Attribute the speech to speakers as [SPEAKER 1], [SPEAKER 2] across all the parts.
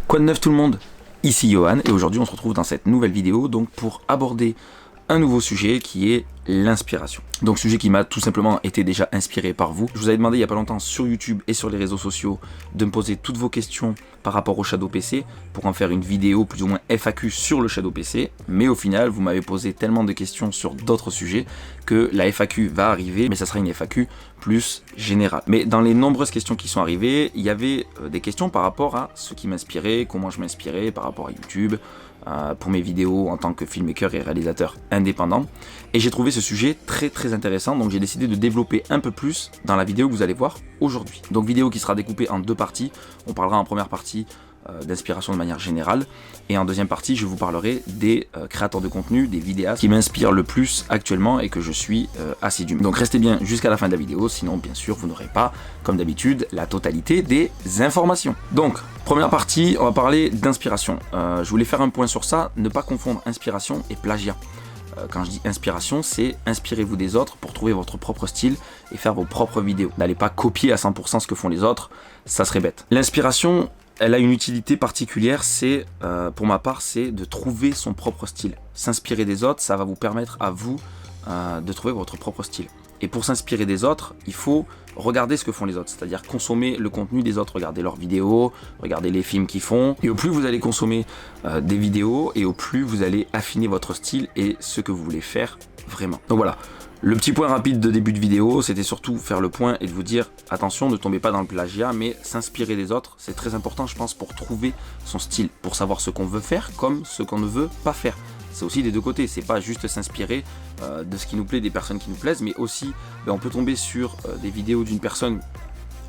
[SPEAKER 1] Quoi de neuf tout le monde? Ici Johan et aujourd'hui on se retrouve dans cette nouvelle vidéo donc pour aborder un nouveau sujet qui est l'inspiration. Donc sujet qui m'a tout simplement été déjà inspiré par vous. Je vous avais demandé il n'y a pas longtemps sur YouTube et sur les réseaux sociaux de me poser toutes vos questions par rapport au Shadow PC pour en faire une vidéo plus ou moins FAQ sur le Shadow PC. Mais au final vous m'avez posé tellement de questions sur d'autres sujets que la FAQ va arriver, mais ça sera une FAQ plus générale. Mais dans les nombreuses questions qui sont arrivées, il y avait des questions par rapport à ce qui m'inspirait, comment je m'inspirais par rapport à YouTube, pour mes vidéos en tant que filmmaker et réalisateur indépendant. Et j'ai trouvé ce sujet très intéressant, donc j'ai décidé de développer un peu plus dans la vidéo que vous allez voir aujourd'hui. Donc vidéo qui sera découpée en deux parties. On parlera en première partie d'inspiration de manière générale et en deuxième partie je vous parlerai des créateurs de contenu, des vidéastes qui m'inspirent le plus actuellement et que je suis assidu. Donc restez bien jusqu'à la fin de la vidéo, sinon bien sûr vous n'aurez pas comme d'habitude la totalité des informations. Donc première partie, on va parler d'inspiration. Je voulais faire un point sur ça, ne pas confondre inspiration et plagiat. Quand je dis inspiration, c'est inspirez-vous des autres pour trouver votre propre style et faire vos propres vidéos. N'allez pas copier à 100% ce que font les autres, ça serait bête. L'inspiration, elle a une utilité particulière, c'est, pour ma part, c'est de trouver son propre style. S'inspirer des autres, ça va vous permettre à vous de trouver votre propre style. Et pour s'inspirer des autres, il faut regarder ce que font les autres, c'est-à-dire consommer le contenu des autres, regarder leurs vidéos, regarder les films qu'ils font. Et au plus vous allez consommer des vidéos, et au plus vous allez affiner votre style et ce que vous voulez faire vraiment. Donc voilà. Le petit point rapide de début de vidéo, c'était surtout faire le point et de vous dire attention, ne tombez pas dans le plagiat, mais s'inspirer des autres, c'est très important je pense pour trouver son style, pour savoir ce qu'on veut faire comme ce qu'on ne veut pas faire. C'est aussi des deux côtés, c'est pas juste s'inspirer de ce qui nous plaît, des personnes qui nous plaisent, mais aussi on peut tomber sur des vidéos d'une personne,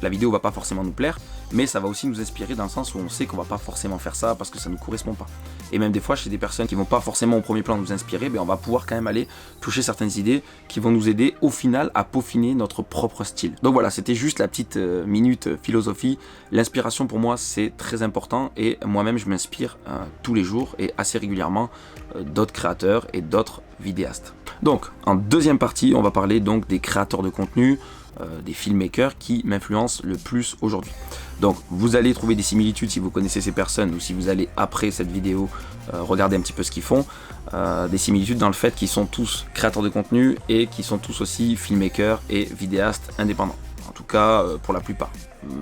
[SPEAKER 1] la vidéo va pas forcément nous plaire, mais ça va aussi nous inspirer dans le sens où on sait qu'on va pas forcément faire ça parce que ça ne nous correspond pas. Et même des fois chez des personnes qui vont pas forcément au premier plan nous inspirer, on va pouvoir quand même aller toucher certaines idées qui vont nous aider au final à peaufiner notre propre style. Donc voilà, c'était juste la petite minute philosophie. L'inspiration pour moi c'est très important et moi-même je m'inspire tous les jours et assez régulièrement d'autres créateurs et d'autres vidéastes. Donc en deuxième partie on va parler donc des créateurs de contenu, des filmmakers qui m'influencent le plus aujourd'hui. Donc vous allez trouver des similitudes si vous connaissez ces personnes ou si vous allez après cette vidéo regarder un petit peu ce qu'ils font, des similitudes dans le fait qu'ils sont tous créateurs de contenu et qu'ils sont tous aussi filmmakers et vidéastes indépendants. En tout cas pour la plupart,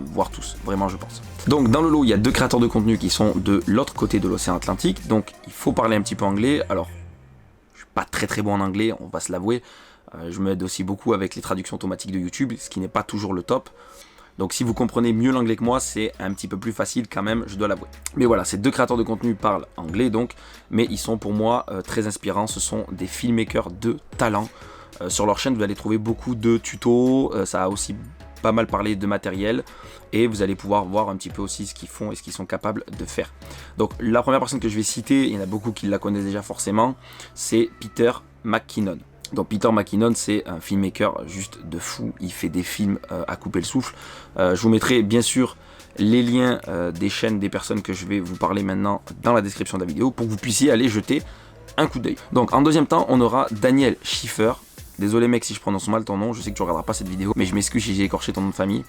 [SPEAKER 1] voire tous, vraiment je pense. Donc dans le lot il y a deux créateurs de contenu qui sont de l'autre côté de l'océan Atlantique, donc il faut parler un petit peu anglais. Alors je suis pas très bon en anglais, on va se l'avouer. Je m'aide aussi beaucoup avec les traductions automatiques de YouTube, ce qui n'est pas toujours le top. Donc si vous comprenez mieux l'anglais que moi, c'est un petit peu plus facile quand même, je dois l'avouer. Mais voilà, ces deux créateurs de contenu parlent anglais donc, mais ils sont pour moi très inspirants. Ce sont des filmmakers de talent. Sur leur chaîne, vous allez trouver beaucoup de tutos, ça a aussi pas mal parlé de matériel et vous allez pouvoir voir un petit peu aussi ce qu'ils font et ce qu'ils sont capables de faire. Donc la première personne que je vais citer, il y en a beaucoup qui la connaissent déjà forcément, c'est Peter McKinnon. Donc Peter McKinnon c'est un filmmaker juste de fou, il fait des films à couper le souffle. Je vous mettrai bien sûr les liens des chaînes des personnes que je vais vous parler maintenant dans la description de la vidéo pour que vous puissiez aller jeter un coup d'œil. Donc en deuxième temps on aura Daniel Schiffer. Désolé mec si je prononce mal ton nom, je sais que tu regarderas pas cette vidéo, mais je m'excuse si j'ai écorché ton nom de famille.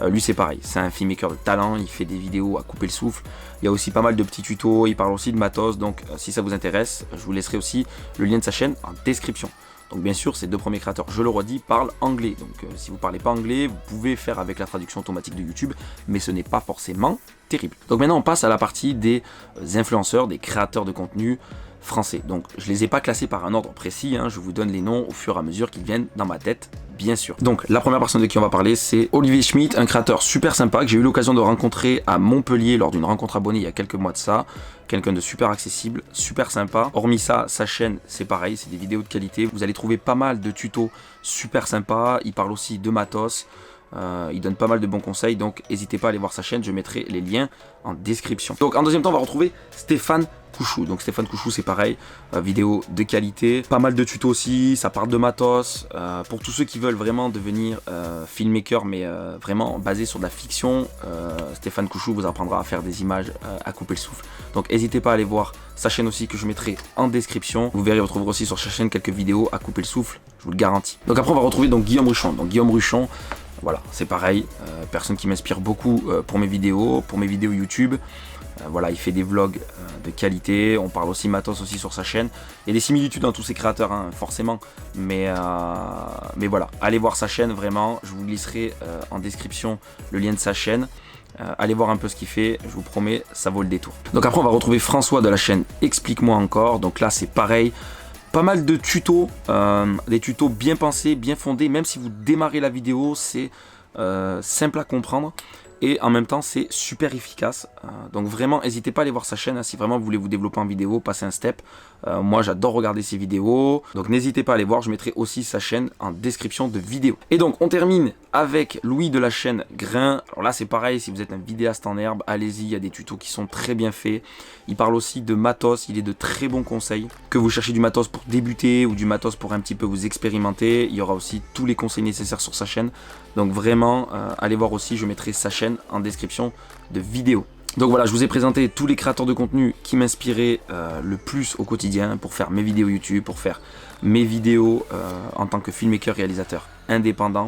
[SPEAKER 1] Lui c'est pareil, c'est un filmmaker de talent, il fait des vidéos à couper le souffle. Il y a aussi pas mal de petits tutos, il parle aussi de matos, donc si ça vous intéresse, je vous laisserai aussi le lien de sa chaîne en description. Donc bien sûr, ces deux premiers créateurs, je le redis, parlent anglais. Donc si vous ne parlez pas anglais, vous pouvez faire avec la traduction automatique de YouTube, mais ce n'est pas forcément terrible. Donc maintenant, on passe à la partie des influenceurs, des créateurs de contenu français. Donc je les ai pas classés par un ordre précis, je vous donne les noms au fur et à mesure qu'ils viennent dans ma tête, bien sûr. Donc la première personne de qui on va parler, c'est Olivier Schmitt, un créateur super sympa que j'ai eu l'occasion de rencontrer à Montpellier lors d'une rencontre abonnée il y a quelques mois de ça. Quelqu'un de super accessible, super sympa. Hormis ça, sa chaîne, c'est pareil, c'est des vidéos de qualité. Vous allez trouver pas mal de tutos super sympas. Il parle aussi de matos. Il donne pas mal de bons conseils, donc n'hésitez pas à aller voir sa chaîne, je mettrai les liens en description. Donc en deuxième temps, on va retrouver Stéphane Couchou. Donc Stéphane Couchou, c'est pareil, vidéo de qualité, pas mal de tutos aussi, ça parle de matos. Pour tous ceux qui veulent vraiment devenir filmmaker, mais vraiment basé sur de la fiction, Stéphane Couchou vous apprendra à faire des images à couper le souffle. Donc n'hésitez pas à aller voir sa chaîne aussi que je mettrai en description. Vous verrez, vous trouverez aussi sur sa chaîne quelques vidéos à couper le souffle, je vous le garantis. Donc après on va retrouver donc Guillaume Ruchon. Donc Guillaume Ruchon, Voilà, c'est pareil, personne qui m'inspire beaucoup pour mes vidéos YouTube. Voilà, il fait des vlogs de qualité, on parle aussi matos aussi sur sa chaîne. Il y a des similitudes dans tous ces créateurs, hein, forcément, mais voilà, allez voir sa chaîne, vraiment, je vous glisserai en description le lien de sa chaîne. Allez voir un peu ce qu'il fait, je vous promets, ça vaut le détour. Donc après on va retrouver François de la chaîne Explique-moi encore, donc là c'est pareil. Pas mal de tutos, des tutos bien pensés, bien fondés, même si vous démarrez la vidéo, c'est simple à comprendre. Et en même temps, c'est super efficace. Donc vraiment, n'hésitez pas à aller voir sa chaîne, hein, si vraiment vous voulez vous développer en vidéo, passer un step. Moi, j'adore regarder ses vidéos. Donc n'hésitez pas à aller voir, je mettrai aussi sa chaîne en description de vidéo. Et donc, on termine avec Louis de la chaîne Grain. Alors là, c'est pareil, si vous êtes un vidéaste en herbe, allez-y, il y a des tutos qui sont très bien faits. Il parle aussi de matos, il est de très bons conseils. Que vous cherchez du matos pour débuter ou du matos pour un petit peu vous expérimenter, il y aura aussi tous les conseils nécessaires sur sa chaîne. Donc vraiment, allez voir aussi, je mettrai sa chaîne en description de vidéo. Donc voilà, je vous ai présenté tous les créateurs de contenu qui m'inspiraient le plus au quotidien pour faire mes vidéos YouTube, pour faire mes vidéos en tant que filmmaker réalisateur indépendant.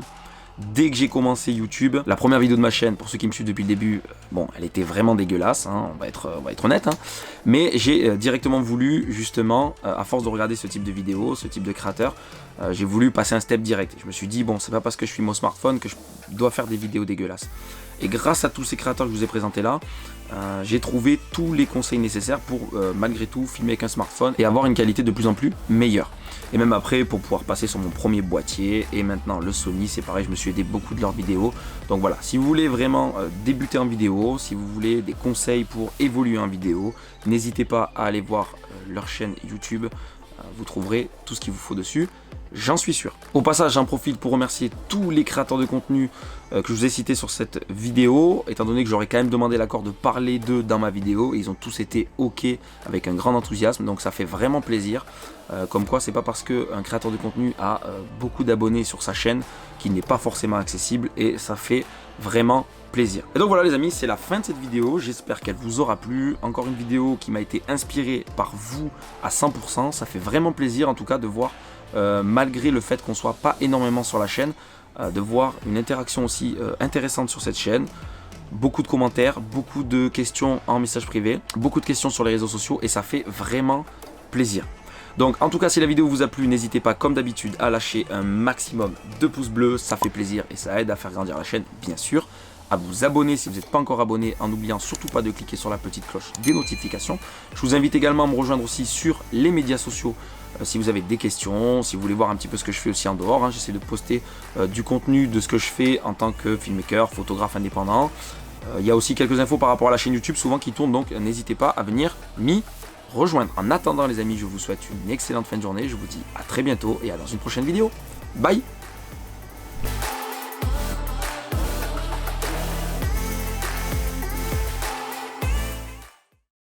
[SPEAKER 1] Dès que j'ai commencé YouTube, la première vidéo de ma chaîne, pour ceux qui me suivent depuis le début, bon, elle était vraiment dégueulasse, hein, on va être honnête, hein, mais j'ai directement voulu, justement, à force de regarder ce type de vidéos, ce type de créateur, j'ai voulu passer un step direct. Je me suis dit, bon, c'est pas parce que je suis mon smartphone que je dois faire des vidéos dégueulasses. Et grâce à tous ces créateurs que je vous ai présentés là, j'ai trouvé tous les conseils nécessaires pour, malgré tout, filmer avec un smartphone et avoir une qualité de plus en plus meilleure. Et même après, pour pouvoir passer sur mon premier boîtier, et maintenant le Sony, c'est pareil, je me suis aidé beaucoup de leurs vidéos. Donc voilà, si vous voulez vraiment débuter en vidéo, si vous voulez des conseils pour évoluer en vidéo, n'hésitez pas à aller voir leur chaîne YouTube, vous trouverez tout ce qu'il vous faut dessus. J'en suis sûr. Au passage, j'en profite pour remercier tous les créateurs de contenu que je vous ai cités sur cette vidéo, étant donné que j'aurais quand même demandé l'accord de parler d'eux dans ma vidéo, et ils ont tous été ok avec un grand enthousiasme, donc ça fait vraiment plaisir. Comme quoi, c'est pas parce qu'un créateur de contenu a beaucoup d'abonnés sur sa chaîne qu'il n'est pas forcément accessible, et ça fait vraiment plaisir. Et donc voilà les amis, c'est la fin de cette vidéo, j'espère qu'elle vous aura plu. Encore une vidéo qui m'a été inspirée par vous à 100%, ça fait vraiment plaisir en tout cas de voir, malgré le fait qu'on soit pas énormément sur la chaîne, de voir une interaction aussi intéressante sur cette chaîne. Beaucoup de commentaires, beaucoup de questions en message privé, beaucoup de questions sur les réseaux sociaux, et ça fait vraiment plaisir. Donc en tout cas, si la vidéo vous a plu, n'hésitez pas comme d'habitude à lâcher un maximum de pouces bleus, ça fait plaisir et ça aide à faire grandir la chaîne bien sûr. À vous abonner si vous n'êtes pas encore abonné, en n'oubliant surtout pas de cliquer sur la petite cloche des notifications. Je vous invite également à me rejoindre aussi sur les médias sociaux si vous avez des questions, si vous voulez voir un petit peu ce que je fais aussi en dehors, hein. J'essaie de poster du contenu de ce que je fais en tant que filmmaker, photographe indépendant. Il y a aussi quelques infos par rapport à la chaîne YouTube souvent qui tournent, donc n'hésitez pas à venir m'y rejoindre. En attendant les amis, je vous souhaite une excellente fin de journée, je vous dis à très bientôt et à dans une prochaine vidéo. Bye!